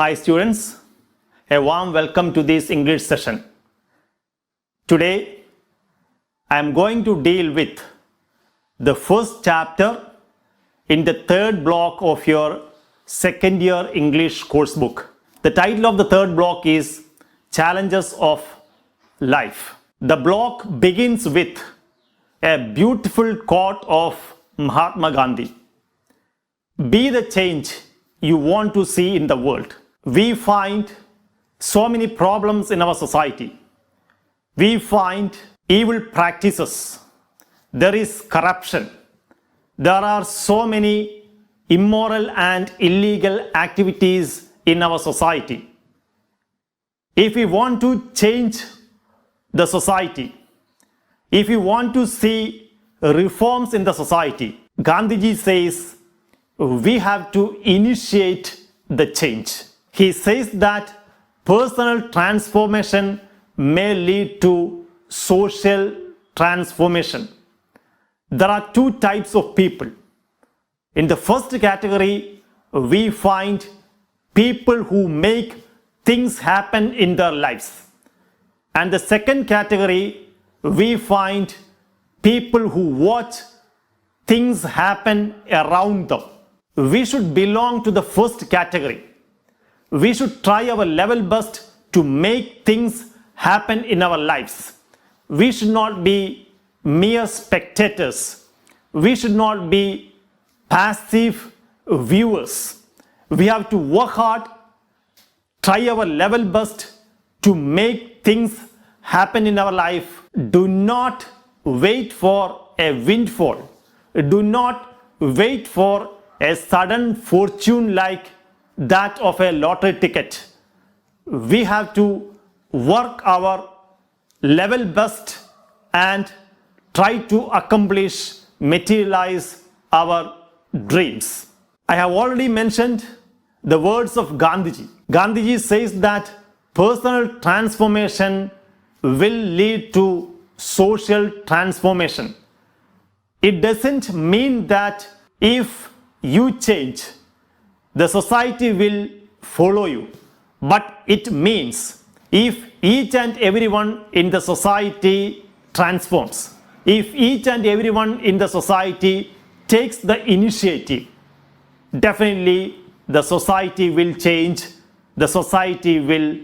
Hi students, a warm welcome to this English session. Today I am going to deal with the first chapter in the third block of your second year English course book. The title of the third block is Challenges of Life. The block begins with a beautiful quote of Mahatma Gandhi. Be the change you want to see in the world. We find so many problems in our society. We find evil practices. There is corruption. There are so many immoral and illegal activities in our society. If we want to change the society, if we want to see reforms in the society, Gandhiji says we have to initiate the change. He says that personal transformation may lead to social transformation. There are two types of people. In the first category, we find people who make things happen in their lives. And the second category, we find people who watch things happen around them. We should belong to the first category. We should try our level best to make things happen in our lives. We should not be mere spectators. We should not be passive viewers. We have to work hard, try our level best to make things happen in our life. Do not wait for a windfall. Do not wait for a sudden fortune like that of a lottery ticket. We have to work our level best and try to accomplish, materialize our dreams. I have already mentioned the words of Gandhiji. Gandhiji says that personal transformation will lead to social transformation. It doesn't mean that if you change, the society will follow you. But it means if each and everyone in the society transforms, if each and everyone in the society takes the initiative, definitely the society will change, the society will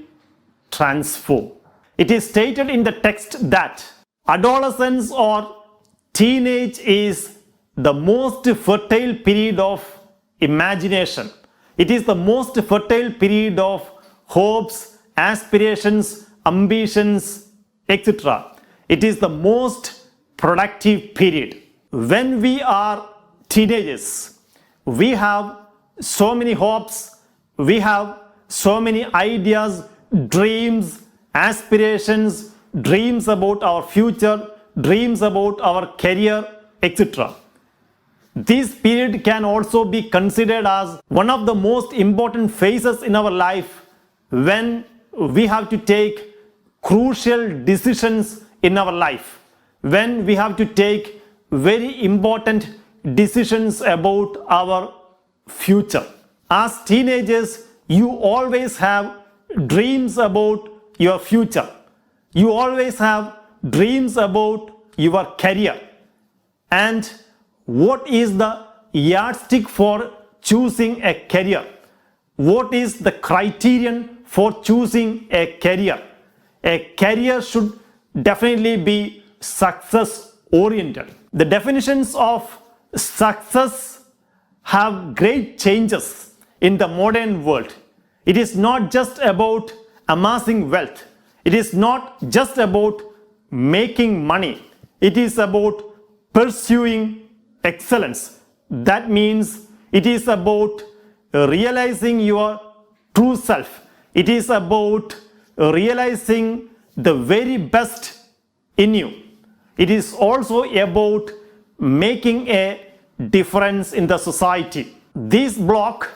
transform. It is stated in the text that adolescence or teenage is the most fertile period of imagination. It is the most fertile period of hopes, aspirations, ambitions, etc. It is the most productive period. When we are teenagers, we have so many hopes, we have so many ideas, dreams, aspirations, dreams about our future, dreams about our career, etc. This period can also be considered as one of the most important phases in our life when we have to take crucial decisions in our life, when we have to take very important decisions about our future. As teenagers, you always have dreams about your future. You always have dreams about your career. And what is the yardstick for choosing a career? What is the criterion for choosing a career? A career should definitely be success oriented. The definitions of success have great changes in the modern world. It is not just about amassing wealth. It is not just about making money. It is about pursuing excellence. That means it is about realizing your true self. It is about realizing the very best in you. It is also about making a difference in the society. This block,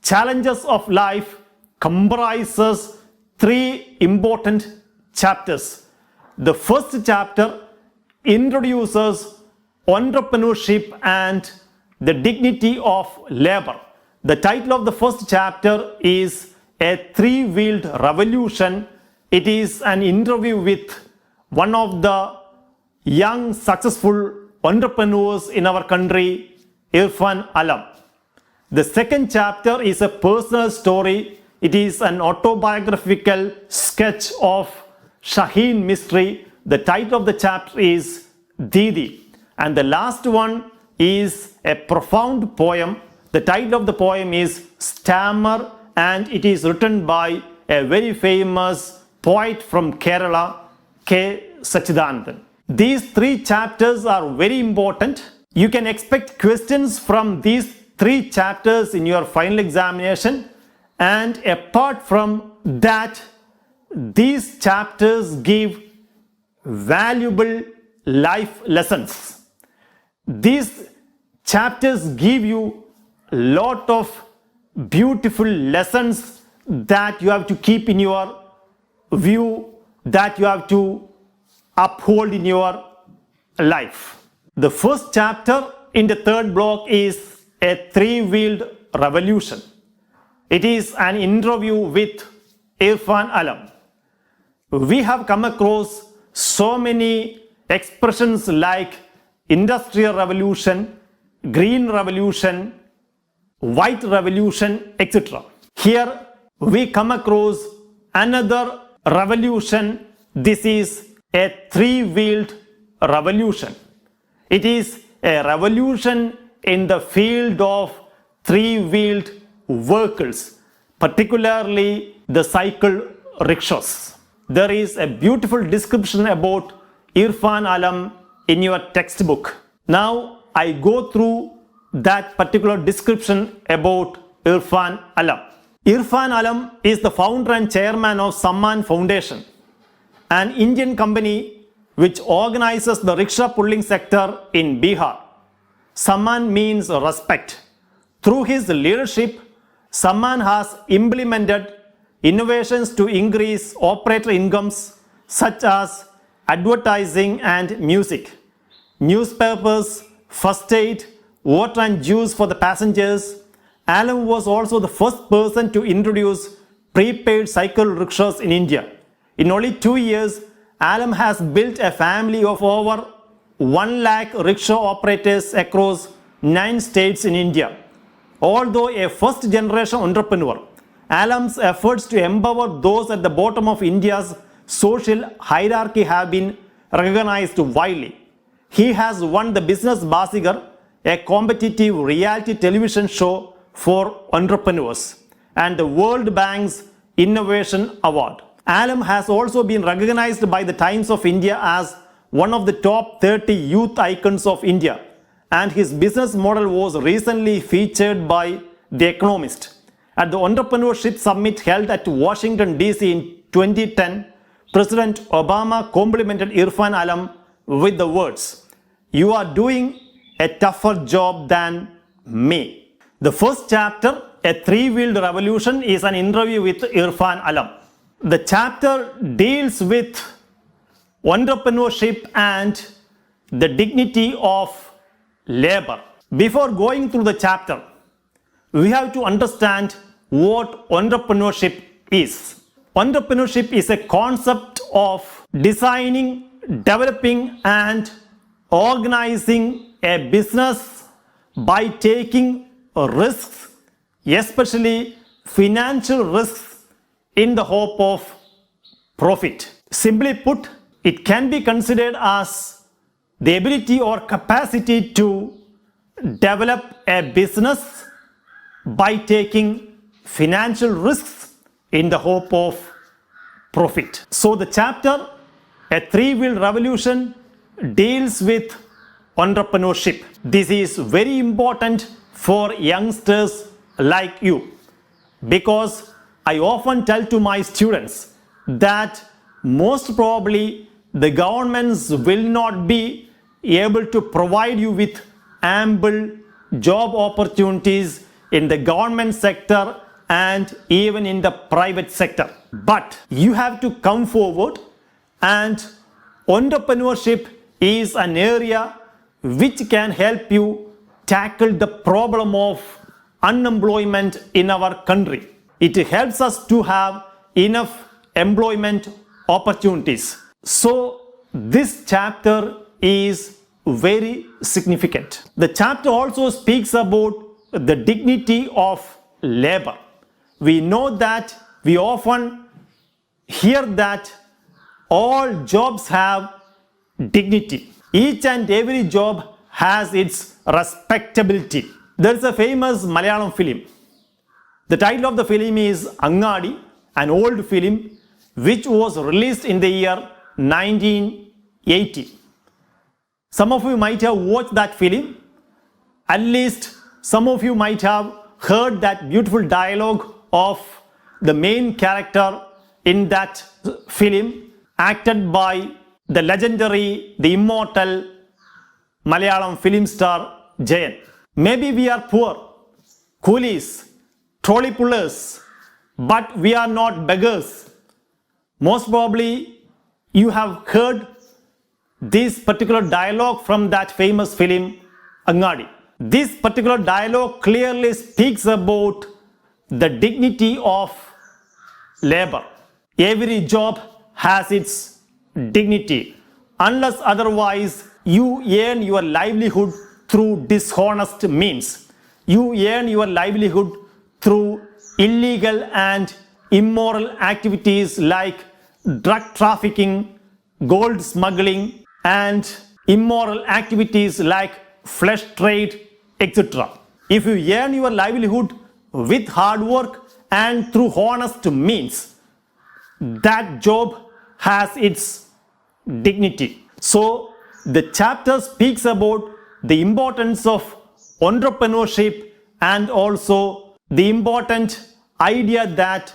Challenges of Life, comprises three important chapters. The first chapter introduces entrepreneurship and the dignity of labor. The title of the first chapter is A Three-Wheeled Revolution. It is an interview with one of the young successful entrepreneurs in our country, Irfan Alam. The second chapter is a personal story. It is an autobiographical sketch of Shaheen Mystery. The title of the chapter is Didi. And the last one is a profound poem. The title of the poem is Stammer, and it is written by a very famous poet from Kerala, K. Sachidanandan. These three chapters are very important. You can expect questions from these three chapters in your final examination, and apart from that, these chapters give valuable life lessons. These chapters give you a lot of beautiful lessons that you have to keep in your view, that you have to uphold in your life. The first chapter in the third block is A Three-Wheeled Revolution. It is an interview with Irfan Alam. We have come across so many expressions like Industrial Revolution, Green Revolution, White Revolution, etc. Here we come across another revolution. This is a three-wheeled revolution. It is a revolution in the field of three-wheeled vehicles, particularly the cycle rickshaws. There is a beautiful description about Irfan Alam in your textbook. Now I go through that particular description about Irfan Alam. Irfan Alam is the founder and chairman of Samman Foundation, an Indian company which organizes the rickshaw pulling sector in Bihar. Samman means respect. Through his leadership, Samman has implemented innovations to increase operator incomes such as advertising and music, newspapers, first aid, water and juice for the passengers. Alam was also the first person to introduce prepaid cycle rickshaws in India. In only 2 years, Alam has built a family of over 1 lakh rickshaw operators across 9 states in India. Although a first generation entrepreneur, Alam's efforts to empower those at the bottom of India's social hierarchy have been recognized widely. He has won the Business Basigar, a competitive reality television show for entrepreneurs, and the World Bank's Innovation Award. Alam has also been recognized by the Times of India as one of the top 30 youth icons of India, and his business model was recently featured by The Economist. At the Entrepreneurship Summit held at Washington, D.C. in 2010, President Obama complimented Irfan Alam with the words, "You are doing a tougher job than me." The first chapter, A Three-Wheeled Revolution, is an interview with Irfan Alam. The chapter deals with entrepreneurship and the dignity of labor. Before going through the chapter, we have to understand what entrepreneurship is. Entrepreneurship is a concept of designing, developing, and organizing a business by taking risks, especially financial risks, in the hope of profit. Simply put, it can be considered as the ability or capacity to develop a business by taking financial risks in the hope of profit. So the chapter, A Three-Wheeled Revolution, deals with entrepreneurship. This is very important for youngsters like you, because I often tell to my students that most probably the governments will not be able to provide you with ample job opportunities in the government sector and even in the private sector. But you have to come forward, and entrepreneurship is an area which can help you tackle the problem of unemployment in our country. It helps us to have enough employment opportunities. So this chapter is very significant. The chapter also speaks about the dignity of labor. We know that we often hear that all jobs have dignity. Each and every job has its respectability. There is a famous Malayalam film. The title of the film is Angadi, an old film which was released in the year 1980. Some of you might have watched that film. At least some of you might have heard that beautiful dialogue of the main character in that film, acted by the legendary, the immortal Malayalam film star Jayan. Maybe we are poor, coolies, trolley pullers, but we are not beggars. Most probably you have heard this particular dialogue from that famous film Angadi. This particular dialogue clearly speaks about the dignity of labor. Every job has its dignity. Unless otherwise, you earn your livelihood through dishonest means. You earn your livelihood through illegal and immoral activities like drug trafficking, gold smuggling, and immoral activities like flesh trade, etc. If you earn your livelihood with hard work and through honest means, that job has its dignity. So the chapter speaks about the importance of entrepreneurship and also the important idea that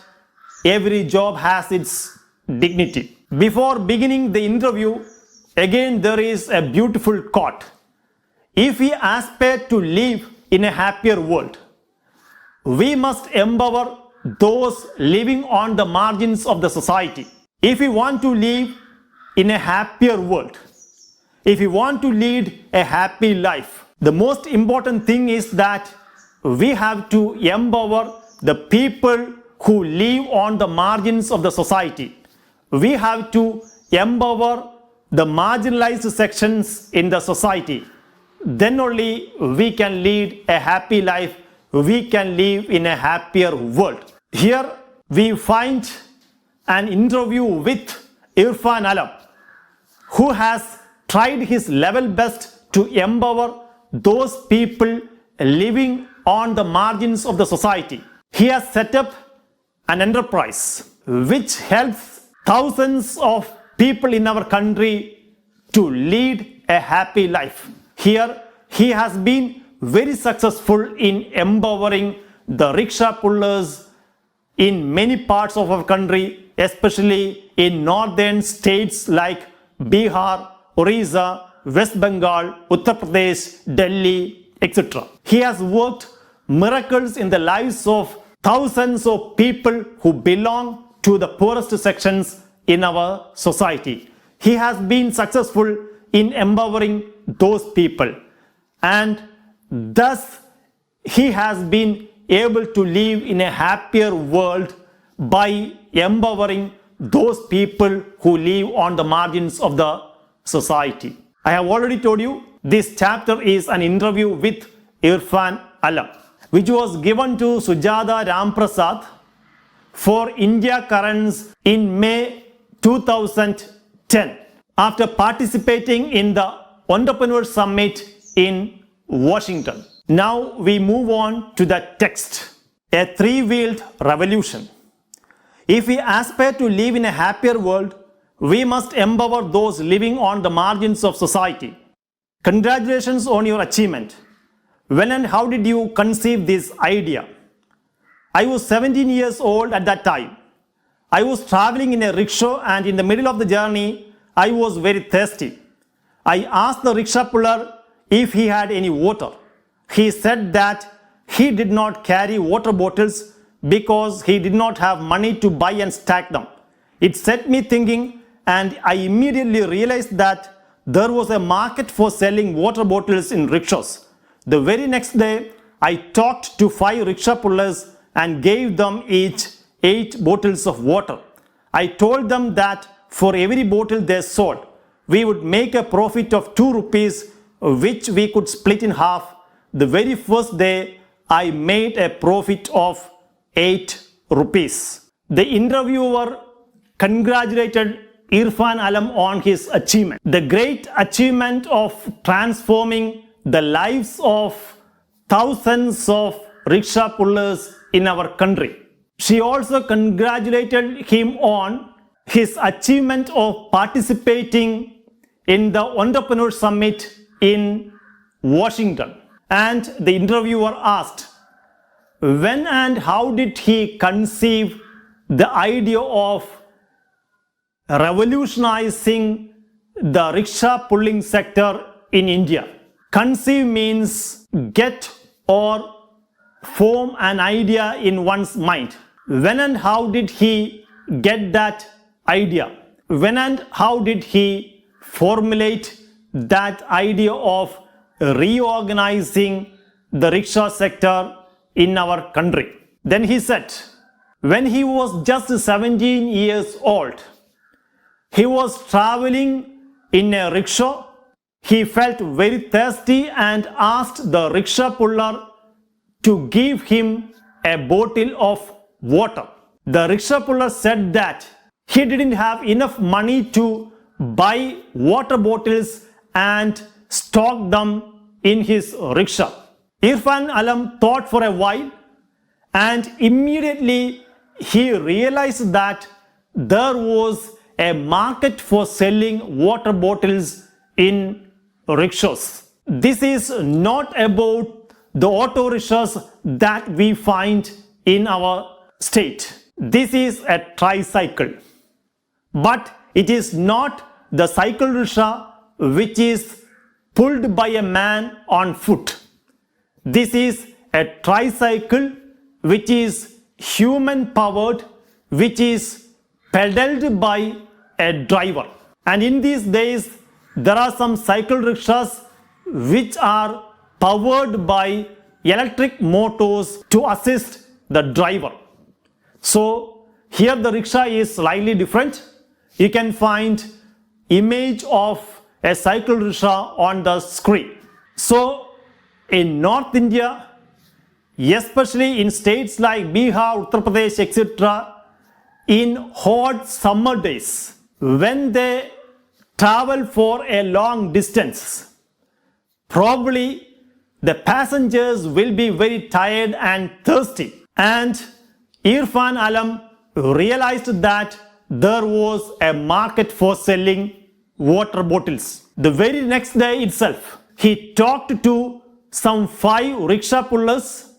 every job has its dignity. Before beginning the interview, again there is a beautiful quote. If we aspire to live in a happier world, we must empower those living on the margins of the society. If we want to live in a happier world, if we want to lead a happy life, the most important thing is that we have to empower the people who live on the margins of the society. We have to empower the marginalized sections in the society. Then only we can lead a happy life. We can live in a happier world. Here we find an interview with Irfan Alam, who has tried his level best to empower those people living on the margins of the society. He has set up an enterprise which helps thousands of people in our country to lead a happy life. Here he has been very successful in empowering the rickshaw pullers in many parts of our country, especially in northern states like Bihar, Orissa, West Bengal, Uttar Pradesh, Delhi, etc. He has worked miracles in the lives of thousands of people who belong to the poorest sections in our society. He has been successful in empowering those people, and thus he has been able to live in a happier world by empowering those people who live on the margins of the society. I have already told you this chapter is an interview with Irfan Alam, which was given to Sujata Ramprasad for India Currents in May 2010 after participating in the Entrepreneur Summit in Washington. Now we move on to the text. A three-wheeled revolution. If we aspire to live in a happier world, we must empower those living on the margins of society. Congratulations on your achievement. When and how did you conceive this idea? I was 17 years old at that time. I was traveling in a rickshaw, and in the middle of the journey, I was very thirsty. I asked the rickshaw puller if he had any water. He said that he did not carry water bottles because he did not have money to buy and stack them. It set me thinking, and I immediately realized that there was a market for selling water bottles in rickshaws. The very next day, I talked to 5 rickshaw pullers and gave them each 8 bottles of water. I told them that for every bottle they sold, we would make a profit of 2 rupees, which we could split in half. The very first day, I made a profit of 8 rupees. The interviewer congratulated Irfan Alam on his achievement, the great achievement of transforming the lives of thousands of rickshaw pullers in our country. She also congratulated him on his achievement of participating in the Entrepreneur Summit in Washington. And the interviewer asked, when and how did he conceive the idea of revolutionizing the rickshaw pulling sector in India? Conceive means get or form an idea in one's mind. When and how did he get that idea? When and how did he formulate that idea of reorganizing the rickshaw sector in our country? Then he said, when he was just 17 years old, he was traveling in a rickshaw. He felt very thirsty and asked the rickshaw puller to give him a bottle of water. The rickshaw puller said that he didn't have enough money to buy water bottles and stock them in his rickshaw. Irfan Alam thought for a while, and immediately he realized that there was a market for selling water bottles in rickshaws. This is not about the auto rickshaws that we find in our state. This is a tricycle. But it is not the cycle rickshaw which is pulled by a man on foot. This is a tricycle which is human powered, which is pedaled by a driver. And in these days, there are some cycle rickshaws which are powered by electric motors to assist the driver. So here the rickshaw is slightly different. You can find image of a cycle rickshaw on the screen. So in North India, especially in states like Bihar, Uttar Pradesh, etc., in hot summer days, when they travel for a long distance, probably the passengers will be very tired and thirsty. And Irfan Alam realized that there was a market for selling water bottles. The very next day itself, he talked to some 5 rickshaw pullers.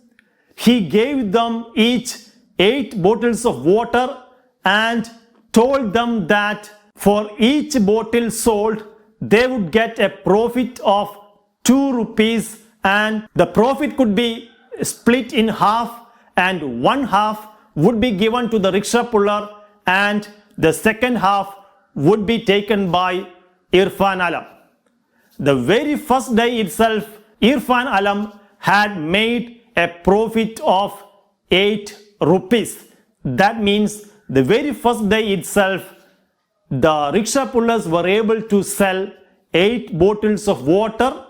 He gave them each 8 bottles of water and told them that for each bottle sold, they would get a profit of 2 rupees, and the profit could be split in half, and one half would be given to the rickshaw puller and the second half would be taken by Irfan Alam. The very first day itself, Irfan Alam had made a profit of 8 rupees. That means the very first day itself, the rickshaw pullers were able to sell 8 bottles of water.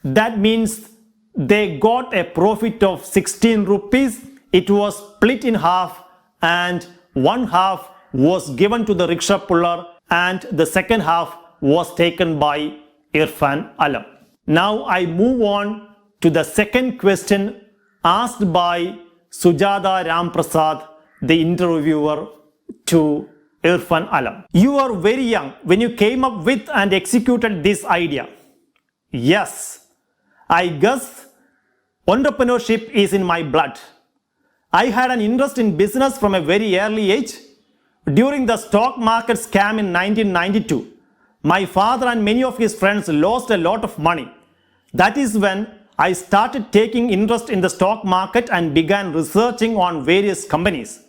That means they got a profit of 16 rupees. It was split in half, and one half was given to the rickshaw puller and the second half was taken by Irfan Alam. Now I move on to the second question asked by Sujata Ramprasad, the interviewer, to Irfan Alam. You are very young when you came up with and executed this idea. Yes, I guess entrepreneurship is in my blood. I had an interest in business from a very early age. During the stock market scam in 1992, my father and many of his friends lost a lot of money. That is when I started taking interest in the stock market and began researching on various companies.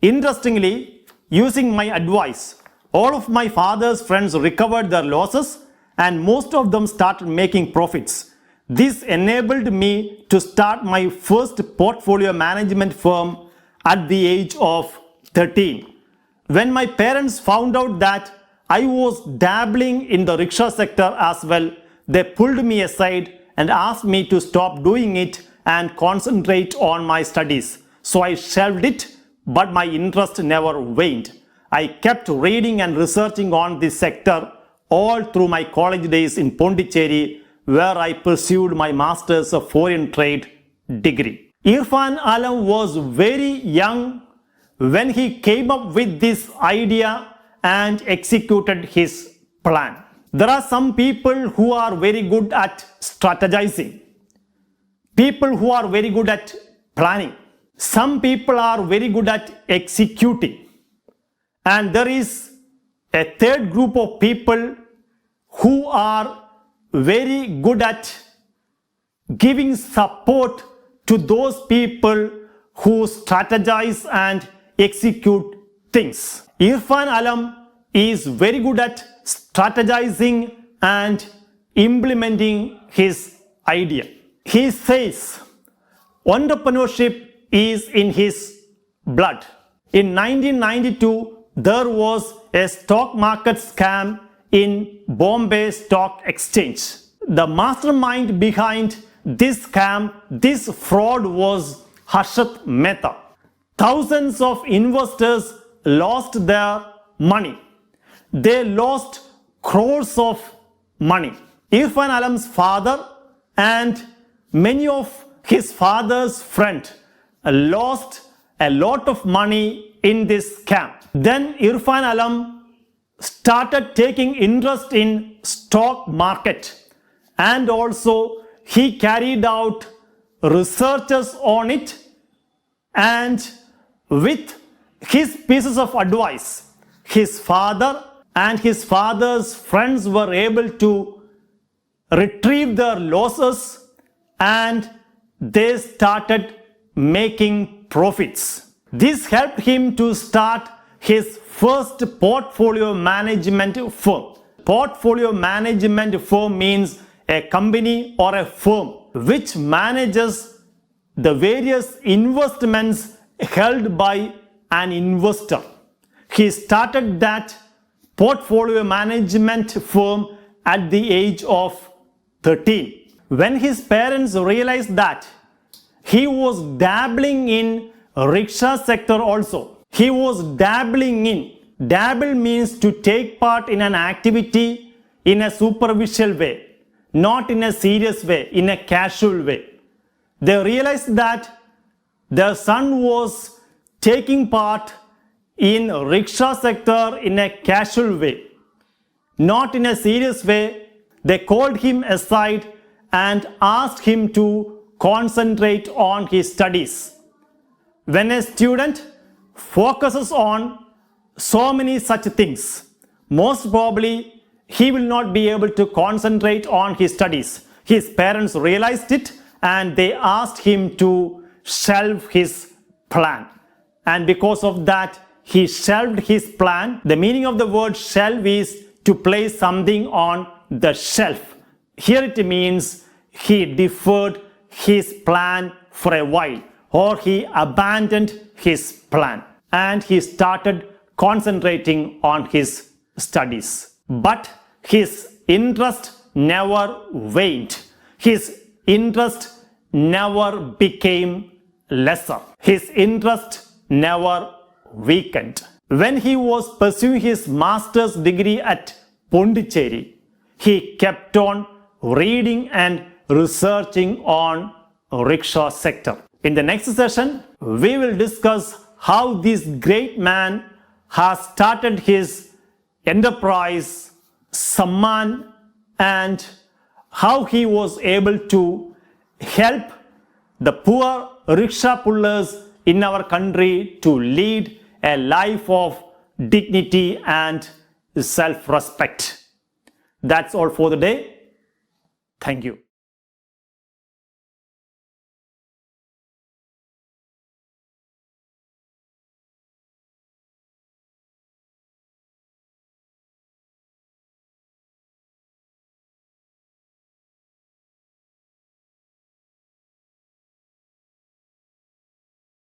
Interestingly, using my advice, all of my father's friends recovered their losses and most of them started making profits. This enabled me to start my first portfolio management firm at the age of 13. When my parents found out that I was dabbling in the rickshaw sector as well, they pulled me aside and asked me to stop doing it and concentrate on my studies. So I shelved it, but my interest never waned. I kept reading and researching on this sector all through my college days in Pondicherry, where I pursued my Masters of Foreign Trade degree. Irfan Alam was very young when he came up with this idea and executed his plan. There are some people who are very good at strategizing, people who are very good at planning. Some people are very good at executing. And there is a third group of people who are very good at giving support to those people who strategize and execute things. Irfan Alam is very good at strategizing and implementing his idea. He says entrepreneurship is in his blood. In 1992, there was a stock market scam in Bombay Stock Exchange. The mastermind behind this scam, this fraud, was Harshad Mehta. Thousands of investors lost their money. They lost crores of money. Irfan Alam's father and many of his father's friends lost a lot of money in this scam. Then Irfan Alam started taking interest in stock market, and also he carried out researches on it, and with his pieces of advice, his father and his father's friends were able to retrieve their losses and they started making profits. This helped him to start his first portfolio management firm. Portfolio management firm means a company or a firm which manages the various investments held by an investor. He started that portfolio management firm at the age of 13. When his parents realized that he was dabbling in rickshaw sector also, he was dabbling in. Dabble means to take part in an activity in a superficial way, not in a serious way, in a casual way. They realized that their son was taking part in rickshaw sector in a casual way, not in a serious way. They called him aside and asked him to concentrate on his studies. When a student focuses on so many such things, most probably he will not be able to concentrate on his studies. His parents realized it and they asked him to shelve his plan. And because of that, he shelved his plan. The meaning of the word shelve is to place something on the shelf. Here it means he deferred his plan for a while, or he abandoned his plan and he started concentrating on his studies. But his interest never waned. His interest never became lesser. His interest never weakened. When he was pursuing his master's degree at Pondicherry, he kept on reading and researching on rickshaw sector. In the next session, we will discuss how this great man has started his enterprise, Samman, and how he was able to help the poor rickshaw pullers in our country to lead a life of dignity and self-respect. That's all for the day. Thank you.